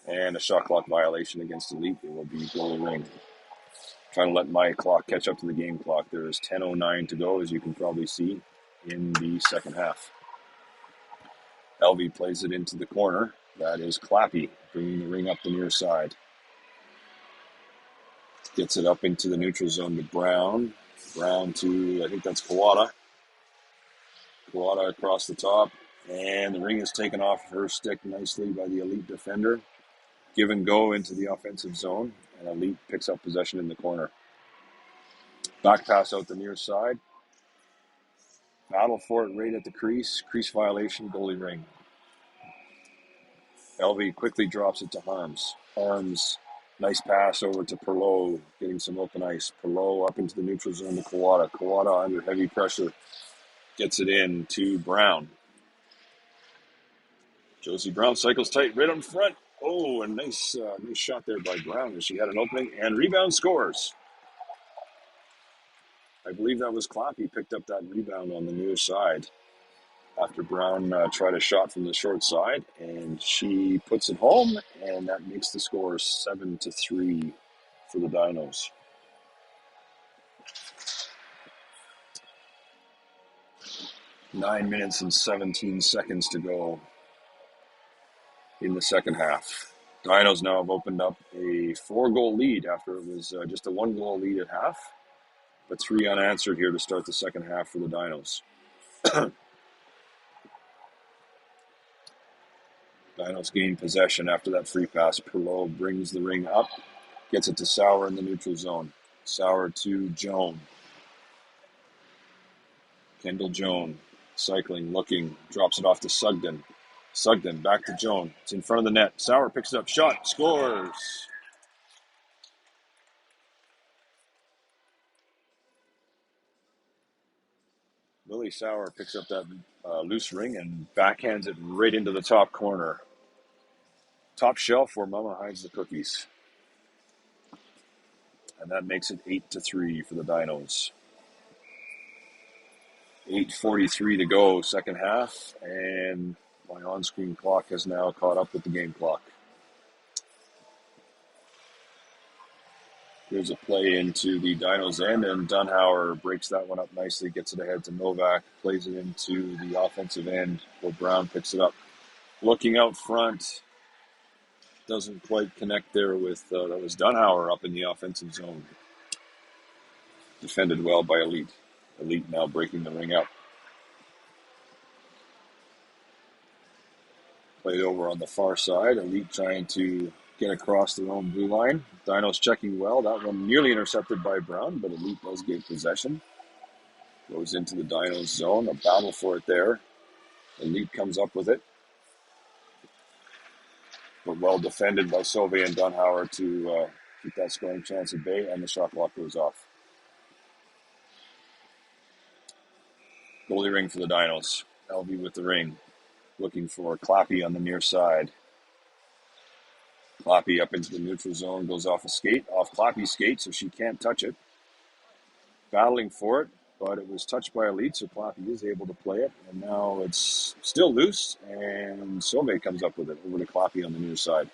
And a shot clock violation against Elite. It will be goalie ring. Trying to let my clock catch up to the game clock. There is 10:09 to go, as you can probably see, in the second half. LV plays it into the corner. That is Clappy, bringing the ring up the near side. Gets it up into the neutral zone to Brown. Brown to, I think that's Kawada. Kawada across the top. And the ring is taken off her stick nicely by the Elite defender. Give and go into the offensive zone. And Elite picks up possession in the corner. Back pass out the near side. Battle for it right at the crease. Crease violation, goalie ring. LV quickly drops it to Harms. Harms, nice pass over to Perlot, getting some open ice. Perlot up into the neutral zone to Kawada. Kawada under heavy pressure gets it in to Brown. Josie Brown cycles tight right on front. Oh, a nice shot there by Brown as she had an opening. And rebound scores. I believe that was Clappy picked up that rebound on the near side after Brown tried a shot from the short side, and she puts it home, and that makes the score 7-3 for the Dinos. Nine minutes and 17 seconds to go in the second half. Dinos now have opened up a 4-goal lead after it was just a 1-goal lead at half, but 3 unanswered here to start the second half for the Dinos. Dinos gain possession after that free pass. Perlot brings the ring up, gets it to Sauer in the neutral zone. Sauer to Joan. Kendall Joan, cycling, looking, drops it off to Sugden. Sugden back to Joan. It's in front of the net. Sauer picks it up, shot, scores. Lily Sauer picks up that loose ring and backhands it right into the top corner. Top shelf where Mama hides the cookies. And that makes it 8-3 for the Dinos. 8:43 to go, second half, and my on-screen clock has now caught up with the game clock. Here's a play into the Dinos' end, and Dunhauer breaks that one up nicely, gets it ahead to Novak, plays it into the offensive end where Brown picks it up. Looking out front, doesn't quite connect there with, that was Dunhauer up in the offensive zone. Defended well by Elite. Elite now breaking the ring up. Played over on the far side. Elite trying to get across their own blue line. Dinos checking well. That one nearly intercepted by Brown, but Elite does get possession. Goes into the Dinos zone. A battle for it there. Elite comes up with it. But well defended by Sauvé and Dunhauer to keep that scoring chance at bay, and the shot clock goes off. Goalie ring for the Dinos. LV with the ring. Looking for Clappy on the near side. Clappy up into the neutral zone, goes off a skate, off Clappy's skate, so she can't touch it. Battling for it, but it was touched by Elite, so Clappy is able to play it. And now it's still loose, and Sauvé comes up with it over to Clappy on the near side.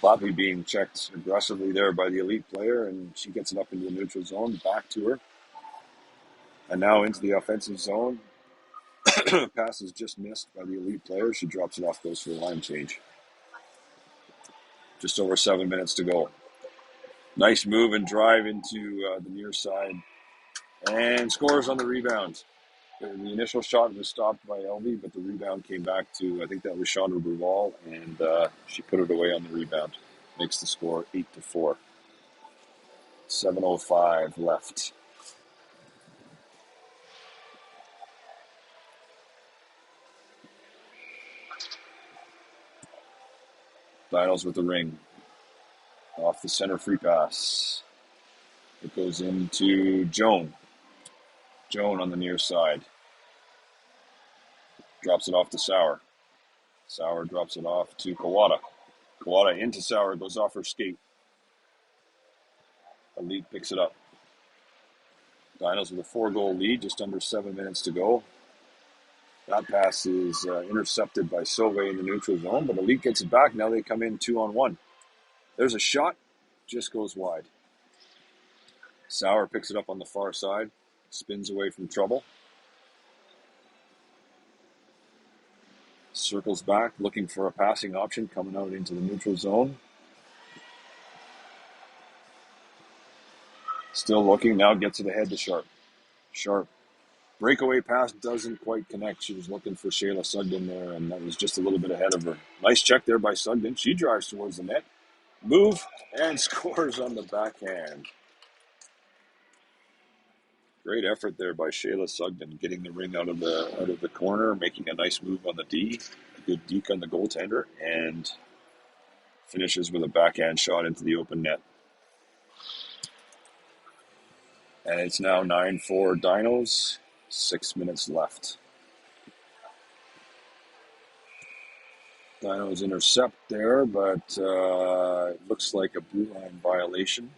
Clappy being checked aggressively there by the Elite player, and she gets it up into the neutral zone, back to her. And now into the offensive zone. Pass is just missed by the Elite player. She drops it off, goes for a line change. Just over 7 minutes to go. Nice move and drive into the near side. And scores on the rebound. The initial shot was stopped by LV, but the rebound came back to, I think that was Chandra Bruval, and she put it away on the rebound. Makes the score 8-4. 7:05 left. Dinos with the ring. Off the center free pass. It goes into Joan. Joan on the near side. Drops it off to Sauer. Sauer drops it off to Kawada. Kawada into Sauer, goes off her skate. Elite picks it up. Dinos with a 4-goal lead, just under 7 minutes to go. That pass is intercepted by Sauvé in the neutral zone, but Elite gets it back. Now they come in 2-on-1. There's a shot, just goes wide. Sauer picks it up on the far side, spins away from trouble. Circles back, looking for a passing option, coming out into the neutral zone. Still looking, now gets it ahead to Sharp. Sharp. Breakaway pass doesn't quite connect. She was looking for Shayla Sugden there, and that was just a little bit ahead of her. Nice check there by Sugden. She drives towards the net. Move, and scores on the backhand. Great effort there by Shayla Sugden, getting the ring out of the corner, making a nice move on the D. A good deke on the goaltender, and finishes with a backhand shot into the open net. And it's now 9-4 Dinos. 6 minutes left. Dinos intercept there, but it looks like a blue line violation.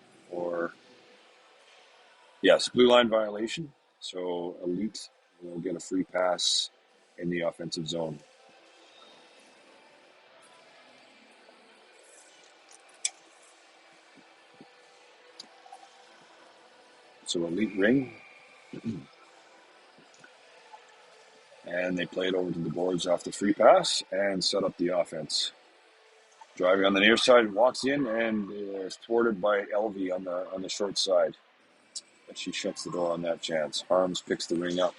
Yes, blue line violation. So Elite will get a free pass in the offensive zone. So Elite ring. And they play it over to the boards off the free pass and set up the offense. Driving on the near side, walks in and is thwarted by LV on the short side. But she shuts the door on that chance. Harms picks the ring up.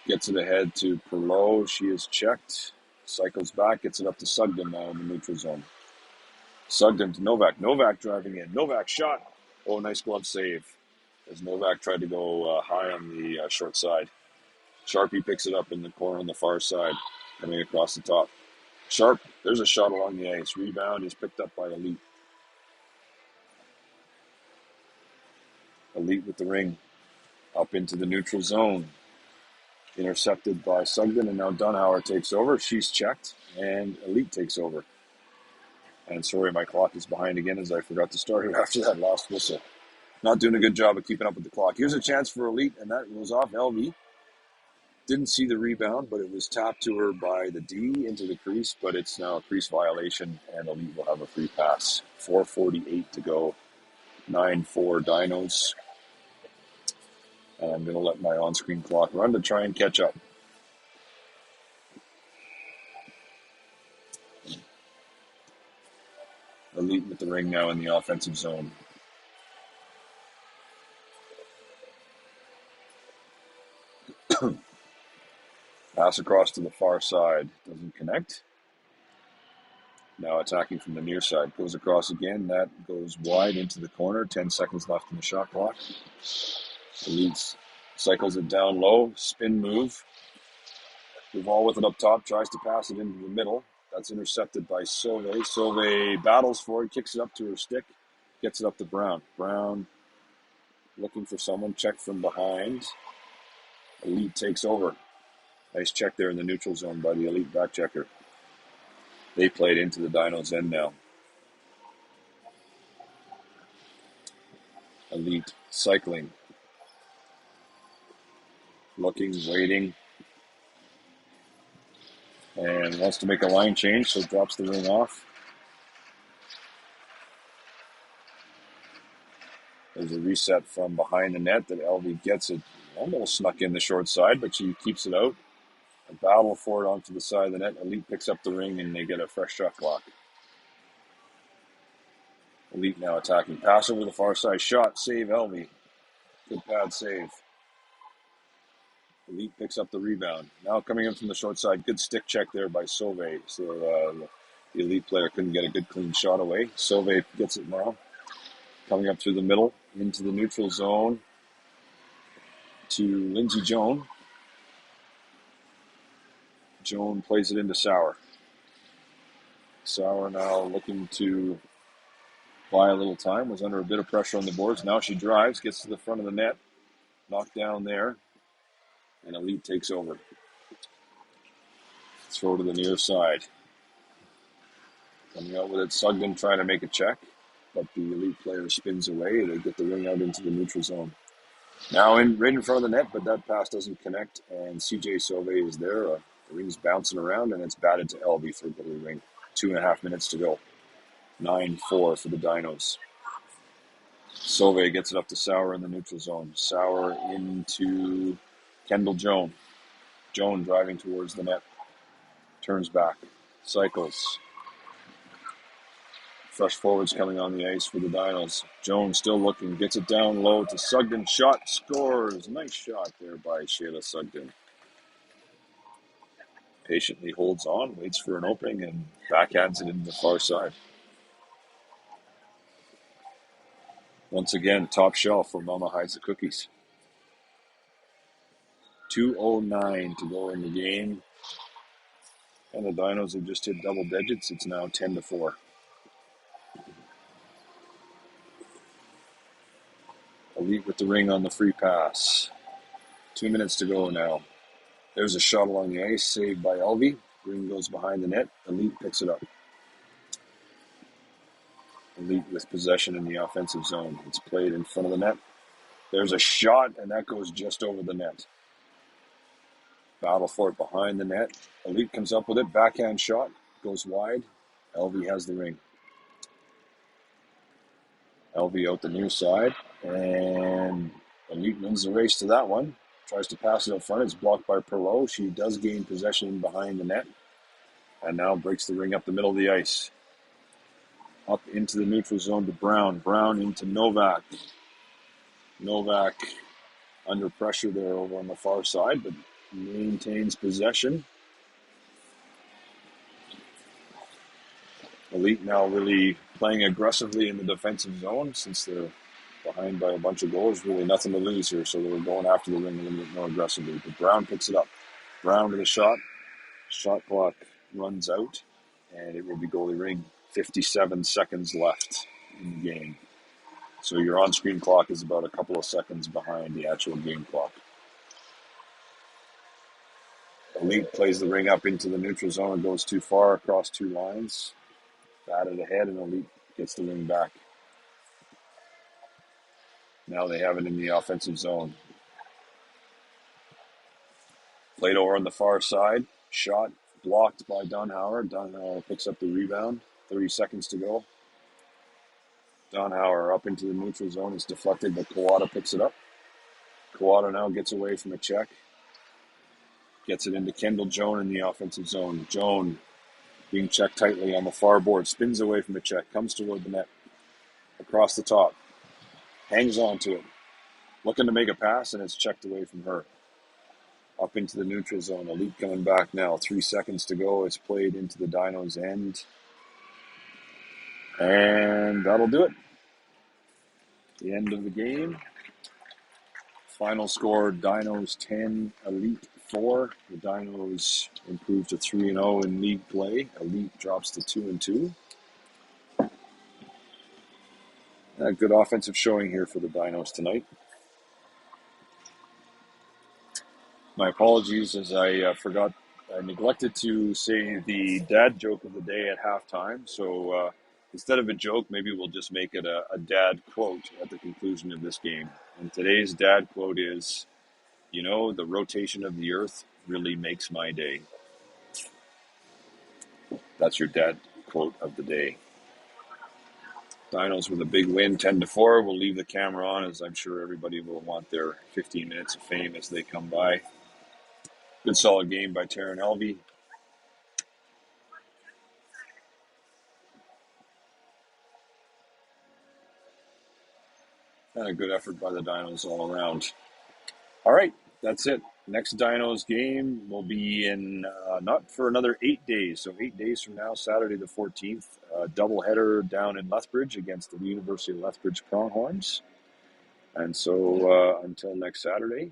Gets it ahead to Perlow. She is checked. Cycles back, gets it up to Sugden now in the neutral zone. Sugden to Novak. Novak driving in. Novak shot. Oh, nice glove save. As Novak tried to go high on the short side. Sharpie picks it up in the corner on the far side, coming across the top. Sharp, there's a shot along the ice. Rebound is picked up by Elite. Elite with the ring. Up into the neutral zone. Intercepted by Sugden, and now Dunhauer takes over. She's checked, and Elite takes over. And sorry, my clock is behind again as I forgot to start it after that last whistle. Not doing a good job of keeping up with the clock. Here's a chance for Elite, and that goes off LV. Didn't see the rebound, but it was tapped to her by the D into the crease, but it's now a crease violation, and Elite will have a free pass. 4:48 to go. 9-4 Dinos. And I'm going to let my on-screen clock run to try and catch up. Elite with the ring now in the offensive zone. Pass across to the far side. Doesn't connect. Now attacking from the near side. Goes across again. That goes wide into the corner. 10 seconds left in the shot clock. Elite cycles it down low. Spin move. Duval with it up top. Tries to pass it into the middle. That's intercepted by Sauve. Sauve battles for it. Kicks it up to her stick. Gets it up to Brown. Brown looking for someone. Check from behind. Elite takes over. Nice check there in the neutral zone by the Elite back checker. They played into the Dinos' end now. Elite cycling. Looking, waiting. And wants to make a line change, so drops the ring off. There's a reset from behind the net that LV gets it. Almost snuck in the short side, but she keeps it out. A battle for it onto the side of the net. Elite picks up the ring, and they get a fresh shot clock. Elite now attacking. Pass over the far side. Shot. Save LV. Good pad save. Elite picks up the rebound. Now coming in from the short side. Good stick check there by Sauve. So the Elite player couldn't get a good clean shot away. Sauve gets it now. Coming up through the middle into the neutral zone to Lindsay Joan. Joan plays it into Sauer. Sauer now looking to buy a little time. Was under a bit of pressure on the boards. Now she drives, gets to the front of the net. Knocked down there. And Elite takes over. Throw to the near side. Coming out with it, Sugden trying to make a check, but the Elite player spins away. They get the ring out into the neutral zone. Now right in front of the net, but that pass doesn't connect, and CJ Sauve is there. The ring's bouncing around, and it's batted to LV for a goalie ring. 2.5 minutes to go. 9-4 for the Dinos. Sauve gets it up to Sauer in the neutral zone. Sauer into Kendall Joan. Joan driving towards the net. Turns back. Cycles. Fresh forwards coming on the ice for the Dinos. Jones still looking, gets it down low to Sugden. Shot, scores. Nice shot there by Shayla Sugden. Patiently holds on, waits for an opening, and backhands it into the far side. Once again, top shelf for Mama Hides the Cookies. 2:09 to go in the game. And the Dinos have just hit double digits. It's now 10-4. Elite with the ring on the free pass. 2 minutes to go now. There's a shot along the ice, saved by Elvie. Ring goes behind the net. Elite picks it up. Elite with possession in the offensive zone. It's played in front of the net. There's a shot, and that goes just over the net. Battle for it behind the net. Elite comes up with it. Backhand shot. Goes wide. Elvie has the ring. Elvie out the near side. And Elite wins the race to that one. Tries to pass it up front. It's blocked by Perlow. She does gain possession behind the net. And now breaks the ring up the middle of the ice. Up into the neutral zone to Brown. Brown into Novak. Novak under pressure there over on the far side, but maintains possession. Elite now really playing aggressively in the defensive zone since they're behind by a bunch of goals. Really nothing to lose here, so they're going after the ring a little bit more aggressively. But Brown picks it up. Brown to the shot. Shot clock runs out, and it will be goalie ring. 57 seconds left in the game. So your on-screen clock is about a couple of seconds behind the actual game clock. Elite plays the ring up into the neutral zone and goes too far across two lines. Batted ahead, and Elite gets the ring back. Now they have it in the offensive zone. Played over on the far side. Shot blocked by Dunhauer. Dunhauer picks up the rebound. 30 seconds to go. Dunhauer up into the neutral zone. It's deflected, but Kawada picks it up. Kawada now gets away from a check. Gets it into Kendall Jones in the offensive zone. Jones being checked tightly on the far board. Spins away from a check. Comes toward the net. Across the top. Hangs on to it. Looking to make a pass, and it's checked away from her. Up into the neutral zone. Elite coming back now. 3 seconds to go. It's played into the Dinos' end. And that'll do it. The end of the game. Final score, Dinos 10, Elite 4. The Dinos improve to 3-0 in league play. Elite drops to 2-2. A good offensive showing here for the Dinos tonight. My apologies as I neglected to say the dad joke of the day at halftime. So instead of a joke, maybe we'll just make it a dad quote at the conclusion of this game. And today's dad quote is, "You know, the rotation of the earth really makes my day." That's your dad quote of the day. Dinos with a big win, 10-4. We'll leave the camera on as I'm sure everybody will want their 15 minutes of fame as they come by. Good solid game by Taryn Helvey. And a good effort by the Dinos all around. All right, that's it. Next Dinos game will be in not for another 8 days. So 8 days from now, Saturday the 14th, doubleheader down in Lethbridge against the University of Lethbridge Pronghorns. And so until next Saturday,